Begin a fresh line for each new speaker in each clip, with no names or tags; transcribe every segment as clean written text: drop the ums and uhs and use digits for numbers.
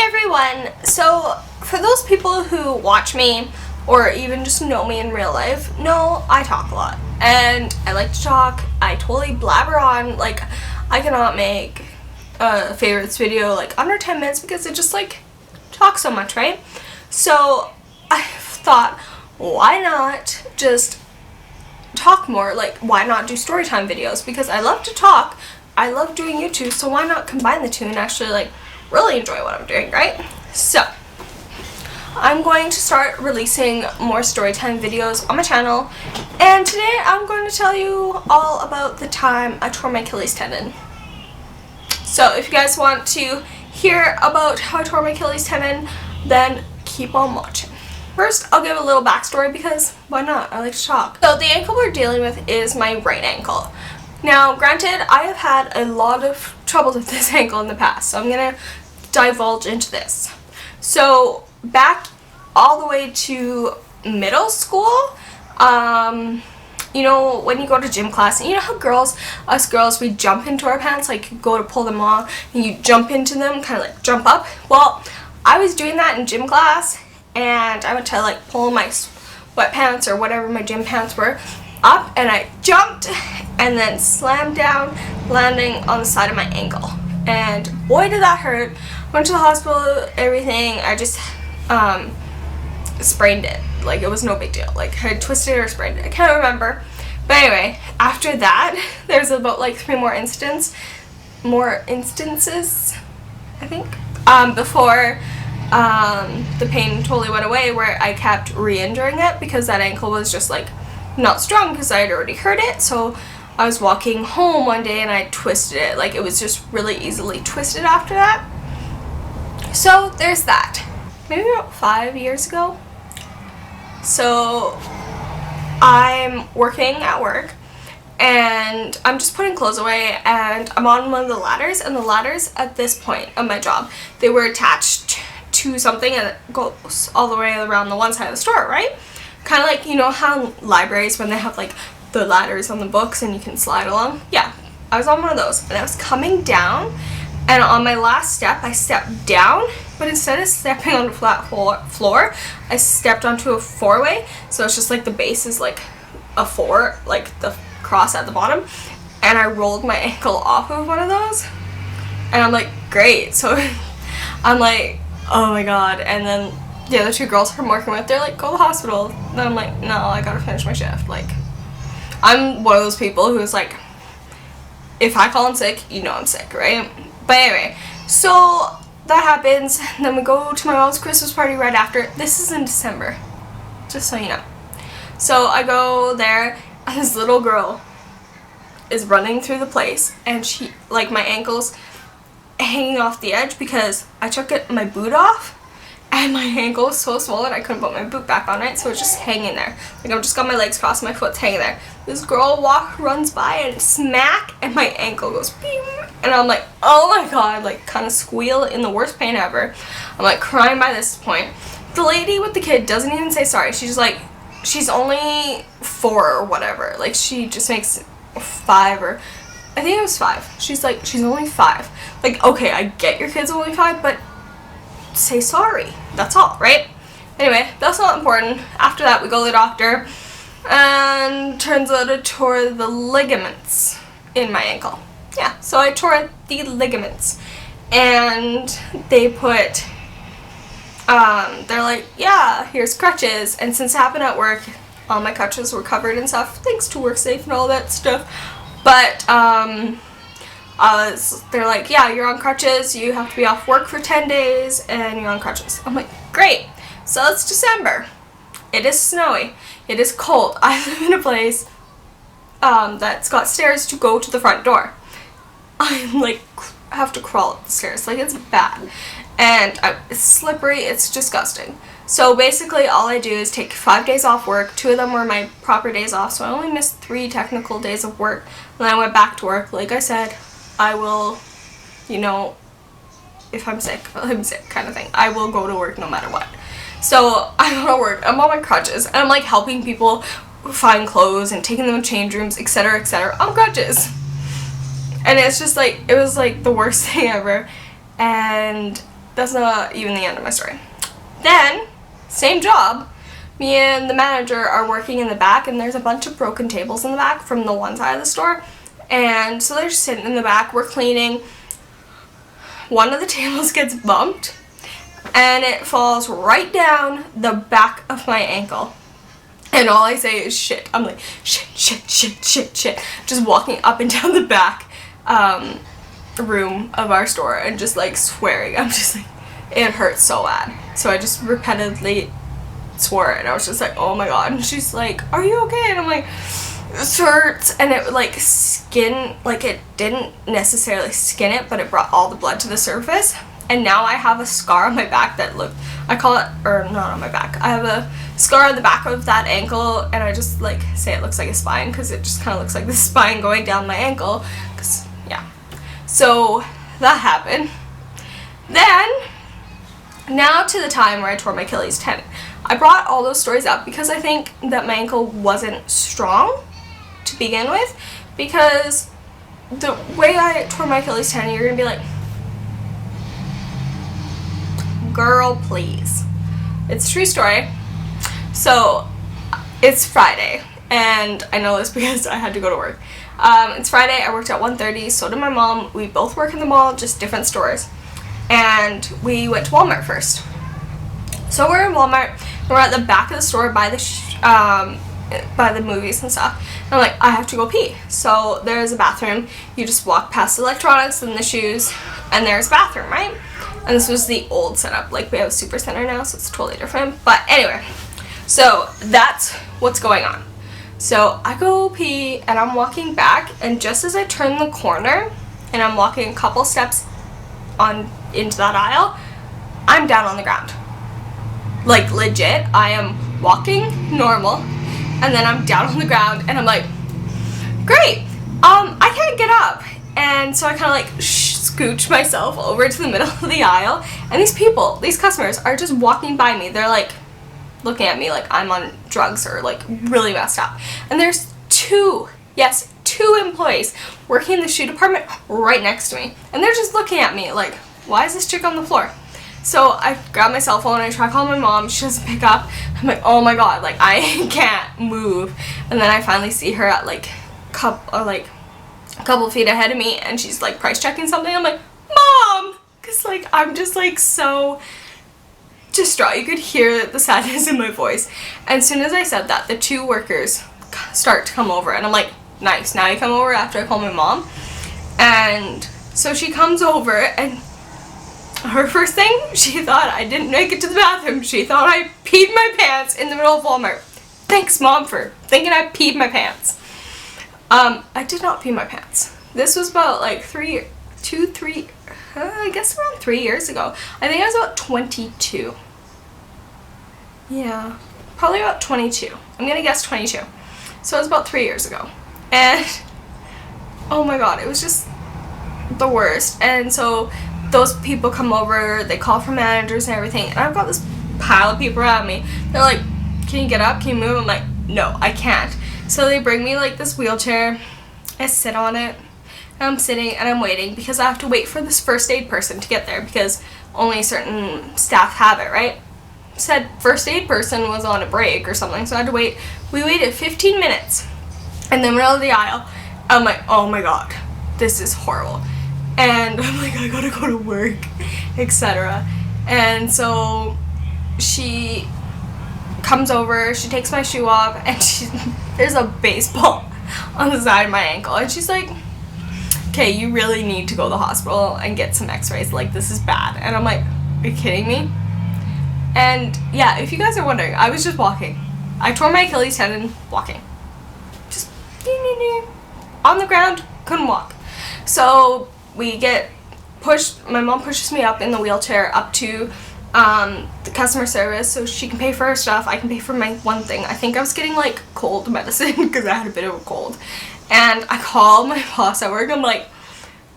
everyone! So, for those people who watch me or even just know me in real life, know I talk a lot. And I like to talk. I totally blabber on. Like, I cannot make a favorites video like under 10 minutes because I just like talk so much, right? So, I thought, why not just talk more? Like, why not do storytime videos? Because I love to talk. I love doing YouTube, so why not combine the two and actually like really enjoy what I'm doing, right? So I'm going to start releasing more storytime videos on my channel, and today I'm going to tell you all about the time I tore my Achilles tendon. So if you guys want to hear about how I tore my Achilles tendon, then keep on watching. First, I'll give a little backstory because why not? I like to talk. So the ankle we're dealing with is my right ankle. Now, granted, I have had a lot of troubles with this ankle in the past, so I'm going to divulge into this. So, back all the way to middle school, you know, when you go to gym class, and you know how us girls, we jump into our pants, like you go to pull them off, and you jump into them, kind of like jump up? Well, I was doing that in gym class, and I went to like pull my sweatpants or whatever my gym pants were up, and I jumped and then slammed down, landing on the side of my ankle. And boy, did that hurt. Went to the hospital, everything. I just sprained it. Like, it was no big deal. Like, I twisted it or sprained it. I can't remember. But anyway, after that, there's about like 3 more instances, I think, before the pain totally went away, where I kept re-injuring it because that ankle was just like not strong because I had already hurt it. So I was walking home one day and I twisted it. Like, it was just really easily twisted after that. So there's that. Maybe about 5 years ago. So I'm working at work and I'm just putting clothes away, and I'm on one of the ladders, and the ladders at this point of my job, they were attached to something and it goes all the way around the one side of the store, right? Kind of like, you know how libraries, when they have like the ladders on the books and you can slide along? Yeah, I was on one of those, and I was coming down, and on my last step I stepped down, but instead of stepping on a flat floor, I stepped onto a 4-way, so it's just like the base is like a 4, like the cross at the bottom, and I rolled my ankle off of one of those, and I'm like, great. So I'm like, oh my god. And then the other 2 girls I'm working with, they're like, go to the hospital. And I'm like, no, I gotta finish my shift. Like, I'm one of those people who's like, if I call in sick, you know I'm sick, right? But anyway, so that happens. Then we go to my mom's Christmas party right after. This is in December, just so you know. So I go there, and this little girl is running through the place, and she, like, my ankle's hanging off the edge because I took my boot off, and my ankle was so swollen I couldn't put my boot back on, right? So it's just hanging there. Like, I've just got my legs crossed, my foot's hanging there. This girl runs by and smack, and my ankle goes beep, and I'm like, oh my god, like, kind of squeal in the worst pain ever. I'm like crying by this point. The lady with the kid doesn't even say sorry. She's just like, she's only 4 or whatever. Like, she just makes 5, or I think it was 5. She's like, she's only 5. Like, okay, I get your kid's only 5, but say sorry. That's all, right? Anyway, that's not important. After that, we go to the doctor, and turns out I tore the ligaments in my ankle. Yeah, so I tore the ligaments, and they put, they're like, yeah, here's crutches. And since it happened at work, all my crutches were covered and stuff, thanks to WorkSafe and all that stuff. But they're like, yeah, you're on crutches, you have to be off work for 10 days, and you're on crutches. I'm like, great. So it's December. It is snowy. It is cold. I live in a place that's got stairs to go to the front door. I'm like, I have to crawl up the stairs. Like, it's bad. And it's slippery. It's disgusting. So basically all I do is take 5 days off work. 2 of them were my proper days off, so I only missed 3 technical days of work. Then I went back to work. Like I said, I will, you know, if I'm sick kind of thing. I will go to work no matter what. So I go to work, I'm on my crutches, and I'm like helping people find clothes and taking them to change rooms, etc., on crutches. And it's just like, it was like the worst thing ever. And that's not even the end of my story. Then, same job, me and the manager are working in the back, and there's a bunch of broken tables in the back from the one side of the store. And so they're just sitting in the back, we're cleaning. One of the tables gets bumped, and it falls right down the back of my ankle. And all I say is shit. I'm like, shit, shit, shit, shit, shit. Just walking up and down the back room of our store and just like swearing. I'm just like, it hurts so bad. So I just repetitively swore it. And I was just like, oh my god. And she's like, are you okay? And I'm like, this hurts. And it like it didn't necessarily skin it, but it brought all the blood to the surface. And now I have a scar on my back that I call it, or not on my back, I have a scar on the back of that ankle, and I just like say it looks like a spine because it just kind of looks like the spine going down my ankle, because yeah. So that happened. Then, now to the time where I tore my Achilles tendon. I brought all those stories up because I think that my ankle wasn't strong to begin with, because the way I tore my Achilles tendon, you're gonna be like, girl, please. It's a true story. So, it's Friday, and I know this because I had to go to work. It's Friday, I worked at 1:30, so did my mom. We both work in the mall, just different stores. And we went to Walmart first. So we're in Walmart, and we're at the back of the store by the movies and stuff. And I'm like, I have to go pee. So there's a bathroom. You just walk past the electronics and the shoes, and there's a bathroom, right? And this was the old setup. Like, we have a super center now, so it's totally different. But anyway, so that's what's going on. So I go pee, and I'm walking back, and just as I turn the corner, and I'm walking a couple steps into that aisle, I'm down on the ground. Like, legit, I am walking normal, and then I'm down on the ground, and I'm like, great, I can't get up. And so I kind of like scooch myself over to the middle of the aisle, and these customers are just walking by me. They're like looking at me like I'm on drugs or like really messed up. And there's two employees working in the shoe department right next to me, and they're just looking at me like, why is this chick on the floor? So I grab my cell phone and I try calling my mom. She doesn't pick up. I'm like, oh my god, like I can't move. And then I finally see her at like a couple feet ahead of me, and she's like price checking something. I'm like, Mom! Because like I'm just like so distraught. You could hear the sadness in my voice. And as soon as I said that, the two workers start to come over, and I'm like, nice, now you come over after I call my mom. And so she comes over, and her first thing, she thought I didn't make it to the bathroom. She thought I peed my pants in the middle of Walmart. Thanks, Mom, for thinking I peed my pants. I did not pee my pants. This was about like I guess around 3 years ago. I think I was about 22. Yeah, probably about 22. I'm gonna guess 22. So it was about 3 years ago. And oh my god, it was just the worst. And so those people come over, they call for managers and everything, and I've got this pile of people around me. They're like, can you get up? Can you move? I'm like, no, I can't. So they bring me like this wheelchair. I sit on it, and I'm sitting and I'm waiting because I have to wait for this first aid person to get there because only certain staff have it, right? Said first aid person was on a break or something, so I had to wait. We waited 15 minutes in the middle of the aisle. I'm like, oh my god, this is horrible. And I'm like, I gotta go to work, etc. And so she comes over, she takes my shoe off, and there's a baseball on the side of my ankle. And she's like, okay, you really need to go to the hospital and get some x-rays. Like, this is bad. And I'm like, are you kidding me? And yeah, if you guys are wondering, I was just walking. I tore my Achilles tendon walking. Just on the ground, couldn't walk. So we get pushed, my mom pushes me up in the wheelchair up to the customer service so she can pay for her stuff. I can pay for my one thing. I think I was getting like cold medicine because I had a bit of a cold. And I call my boss at work. I'm like,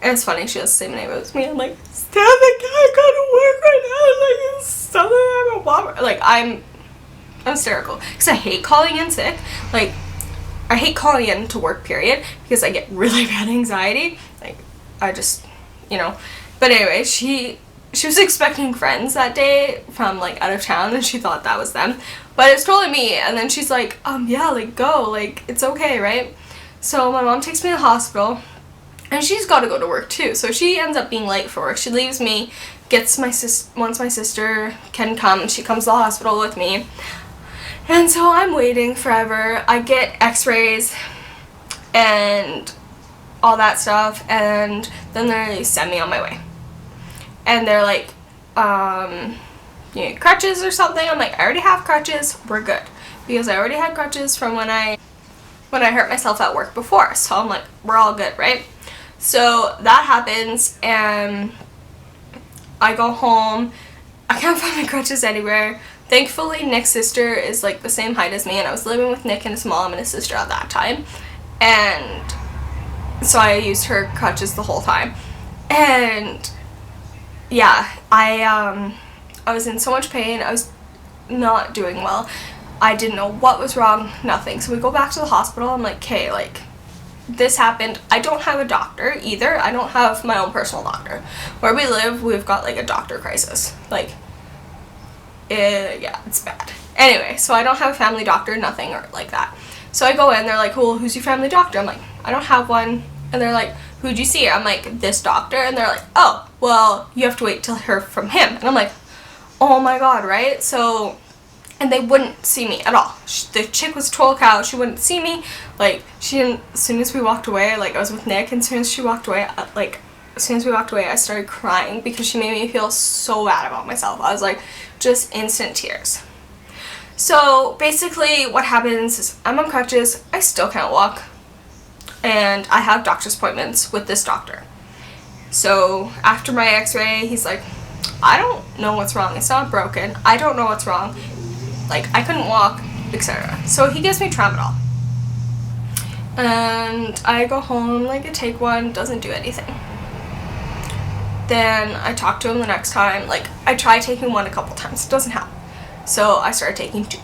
and it's funny, she has the same name as me. I'm like, Steph, I can't go to work right now. Like, it's something I'm a bummer. Like, I'm hysterical because I hate calling in sick. Like, I hate calling in to work, period, because I get really bad anxiety. Like, I just, you know. But anyway, she she was expecting friends that day from like out of town, and she thought that was them, but it's totally me. And then she's like, yeah, like go, like it's okay, right? So my mom takes me to the hospital, and she's got to go to work too, so she ends up being late for work. She leaves me, once my sister can come, she comes to the hospital with me. And so I'm waiting forever. I get x-rays and all that stuff, and then they send me on my way. And they're like, you need crutches or something? I'm like, I already have crutches, we're good. Because I already had crutches from when I hurt myself at work before. So I'm like, we're all good, right? So that happens, and I go home. I can't find my crutches anywhere. Thankfully, Nick's sister is like the same height as me, and I was living with Nick and his mom and his sister at that time. And so I used her crutches the whole time. And yeah, I was in so much pain. I was not doing well. I didn't know what was wrong, nothing. So we go back to the hospital. I'm like, okay, like, this happened. I don't have a doctor either. I don't have my own personal doctor. Where we live, we've got like a doctor crisis. Like, yeah, it's bad. Anyway, so I don't have a family doctor, nothing or like that. So I go in, they're like, well, who's your family doctor? I'm like, I don't have one. And they're like, who'd you see? I'm like, this doctor. And they're like, oh, well, you have to wait till hear from him. And I'm like, oh my god, right? So, and they wouldn't see me at all. The chick was a total cow. She wouldn't see me. Like, she didn't, as soon as we walked away, like, I was with Nick, and as soon as she walked away, as soon as we walked away, I started crying because she made me feel so bad about myself. I was like, just instant tears. So basically what happens is I'm on crutches, I still can't walk, and I have doctor's appointments with this doctor. So after my x-ray, he's like, I don't know what's wrong, it's not broken, I don't know what's wrong, like I couldn't walk, etc. So he gives me Tramadol, and I go home, like I take one, doesn't do anything. Then I talk to him the next time, like I try taking one a couple times, it doesn't help. So I started taking 2.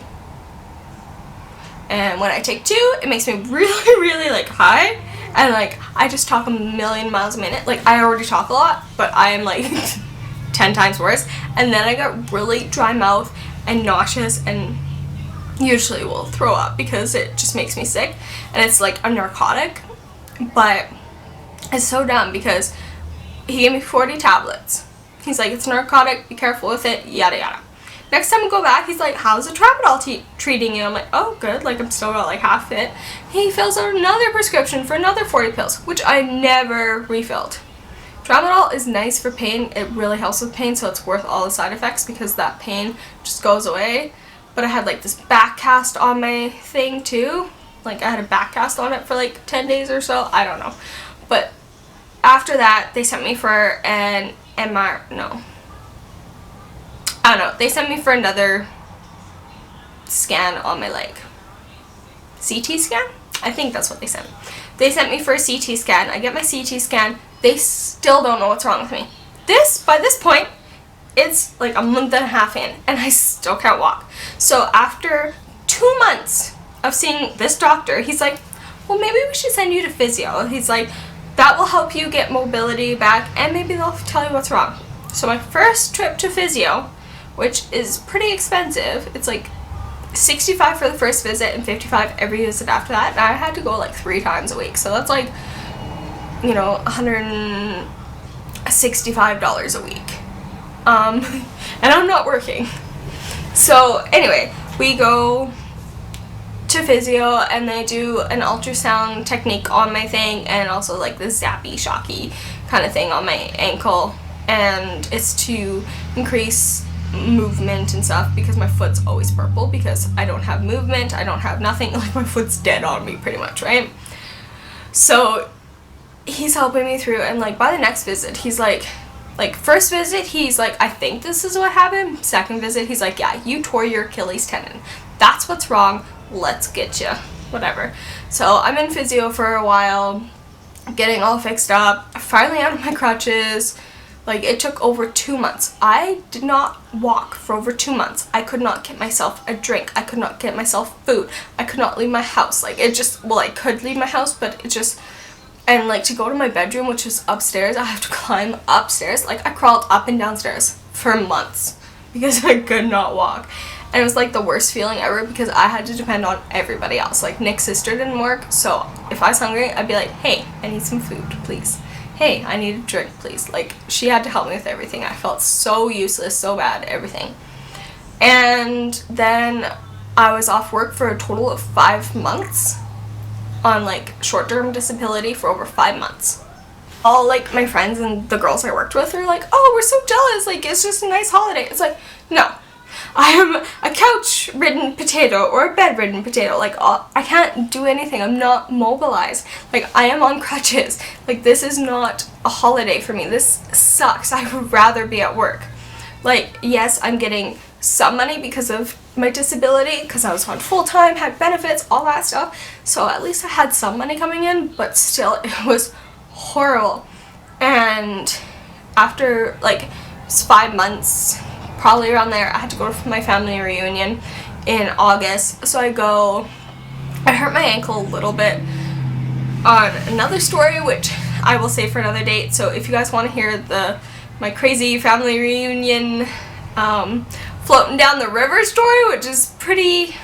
And when I take 2, it makes me really, really like high, and like I just talk a million miles a minute. Like I already talk a lot, but I am like 10 times worse. And then I got really dry mouth and nauseous, and usually will throw up because it just makes me sick. And it's like a narcotic, but it's so dumb because he gave me 40 tablets. He's like, it's a narcotic, be careful with it, yada yada. Next time I go back, he's like, how's the Tramadol treating you? I'm like, oh, good, like I'm still got like half it. He fills out another prescription for another 40 pills, which I never refilled. Tramadol is nice for pain, it really helps with pain, so it's worth all the side effects because that pain just goes away. But I had like this back cast on my thing too. Like I had a back cast on it for like 10 days or so, I don't know. But after that, they sent me for an MR, I don't know, they sent me for another scan on my leg. CT scan? I think that's what they sent me. They sent me for a CT scan. I get my CT scan. They still don't know what's wrong with me. By this point, it's like a month and a half in, and I still can't walk. So after 2 months of seeing this doctor, he's like, well, maybe we should send you to physio. He's like, that will help you get mobility back, and maybe they'll tell you what's wrong. So my first trip to physio, which is pretty expensive, it's like $65 for the first visit and $55 every visit after that, and I had to go like 3 times a week, so that's like, $165 a week, and I'm not working. So anyway, we go to physio, and they do an ultrasound technique on my thing, and also like the zappy shocky kind of thing on my ankle, and it's to increase movement and stuff because my foot's always purple because I don't have movement, I don't have nothing, like my foot's dead on me pretty much, right? So he's helping me through, and like by the next visit, he's like first visit, he's like, I think this is what happened. Second visit, he's like, yeah, you tore your Achilles tendon. That's what's wrong. Let's get you. Whatever. So I'm in physio for a while, getting all fixed up, finally out of my crutches. Like, it took over 2 months. I did not walk for over 2 months. I could not get myself a drink. I could not get myself food. I could not leave my house. Like, it just, well, I could leave my house, but it just, And like to go to my bedroom, which is upstairs, I have to climb upstairs. Like I crawled up and downstairs for months because I could not walk. And it was like the worst feeling ever because I had to depend on everybody else. Like Nick's sister didn't work, so if I was hungry, I'd be like, hey, I need some food, please. Hey, I need a drink, please. Like she had to help me with everything. I felt so useless, so bad, everything. And then I was off work for a total of 5 months on like short-term disability for over 5 months. All like my friends and the girls I worked with are like, oh, we're so jealous, like it's just a nice holiday. It's like, no, I am a couch-ridden potato or a bed-ridden potato. Like I can't do anything. I'm not mobilized. Like I am on crutches. Like this is not a holiday for me. This sucks. I would rather be at work. Like yes, I'm getting some money because of my disability, because I was on full-time, had benefits, all that stuff, so at least I had some money coming in, but still it was horrible. And after like 5 months, probably around there, I had to go to my family reunion in August. So I hurt my ankle a little bit on another story, which I will save for another date. So if you guys want to hear my crazy family reunion floating down the river story, which is pretty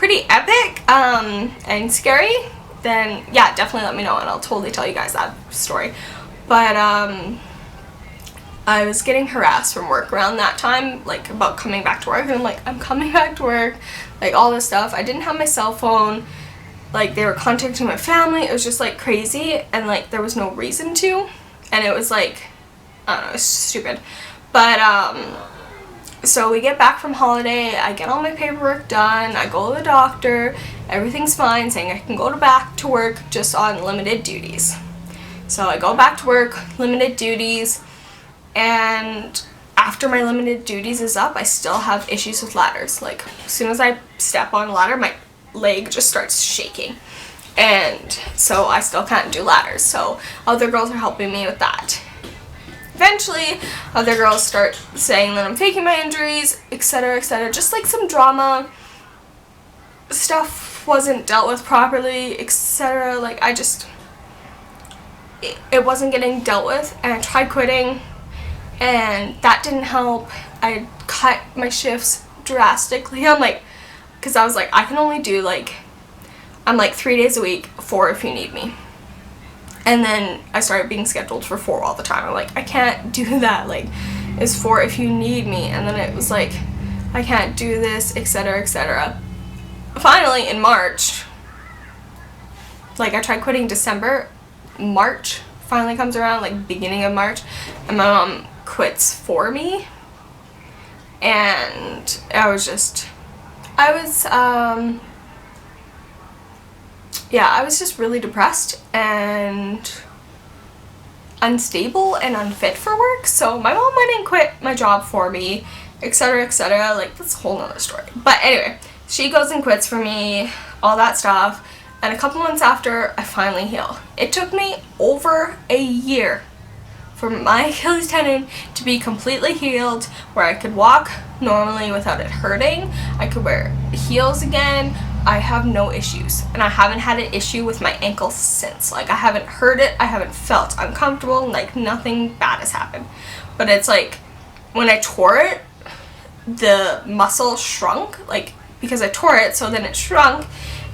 epic and scary, then yeah, definitely let me know and I'll totally tell you guys that story. But I was getting harassed from work around that time, like about coming back to work, and I'm like, I'm coming back to work, like all this stuff. I didn't have my cell phone, like they were contacting my family. It was just like crazy, and like there was no reason to, and it was like, I don't know, it's stupid. But so we get back from holiday, I get all my paperwork done, I go to the doctor, everything's fine, saying I can go back to work just on limited duties. So I go back to work, limited duties, and after my limited duties is up, I still have issues with ladders. Like as soon as I step on a ladder, my leg just starts shaking. And so I still can't do ladders. So other girls are helping me with that. Eventually, other girls start saying that I'm faking my injuries, etc., etc. Just like some drama. Stuff wasn't dealt with properly, etc. Like it wasn't getting dealt with, and I tried quitting, and that didn't help. I cut my shifts drastically. I'm like, because I was like, I can only do like, I'm like 3 days a week, 4 if you need me. And then I started being scheduled for 4 all the time. I'm like, I can't do that. Like, it's 4 if you need me. And then it was like, I can't do this, etc., etc. Finally, in March, like I tried quitting December, March finally comes around, like beginning of March, and my mom quits for me. And I was just really depressed and unstable and unfit for work. So my mom went and quit my job for me, etc., etc. Like that's a whole nother story. But anyway, she goes and quits for me, all that stuff. And a couple months after, I finally heal. It took me over a year for my Achilles tendon to be completely healed, where I could walk normally without it hurting. I could wear heels again. I have no issues, and I haven't had an issue with my ankle since. Like I haven't hurt it, I haven't felt uncomfortable, like nothing bad has happened. But it's like when I tore it, the muscle shrunk, like because I tore it, so then it shrunk,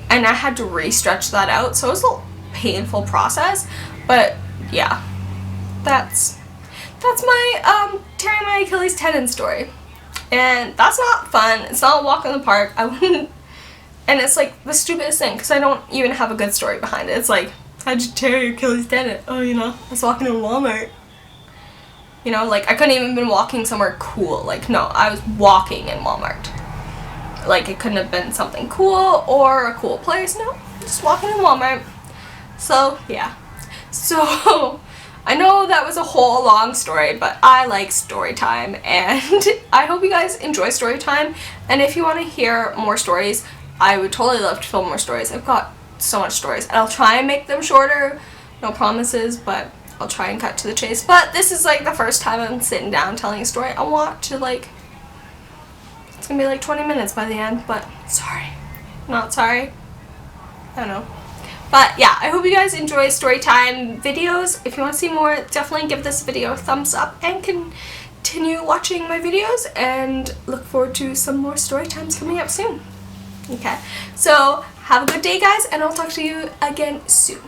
and I had to re-stretch that out. So it was a painful process, but yeah, that's my tearing my Achilles tendon story, and that's not fun. It's not a walk in the park. I wouldn't. And it's like the stupidest thing, because I don't even have a good story behind it. It's like, how'd you tear your Achilles tendon? Oh, you know, I was walking in Walmart. You know, like I couldn't even been walking somewhere cool. Like no, I was walking in Walmart. Like it couldn't have been something cool or a cool place. No, just walking in Walmart. So yeah. So I know that was a whole long story, but I like story time, and I hope you guys enjoy story time. And if you want to hear more stories, I would totally love to film more stories. I've got so much stories, and I'll try and make them shorter. No promises, but I'll try and cut to the chase. But this is like the first time I'm sitting down telling a story. I want to like, it's gonna be like 20 minutes by the end, but sorry. Not sorry. I don't know. But yeah, I hope you guys enjoy story time videos. If you want to see more, definitely give this video a thumbs up and continue watching my videos, and look forward to some more story times coming up soon. Okay, so have a good day, guys, and I'll talk to you again soon.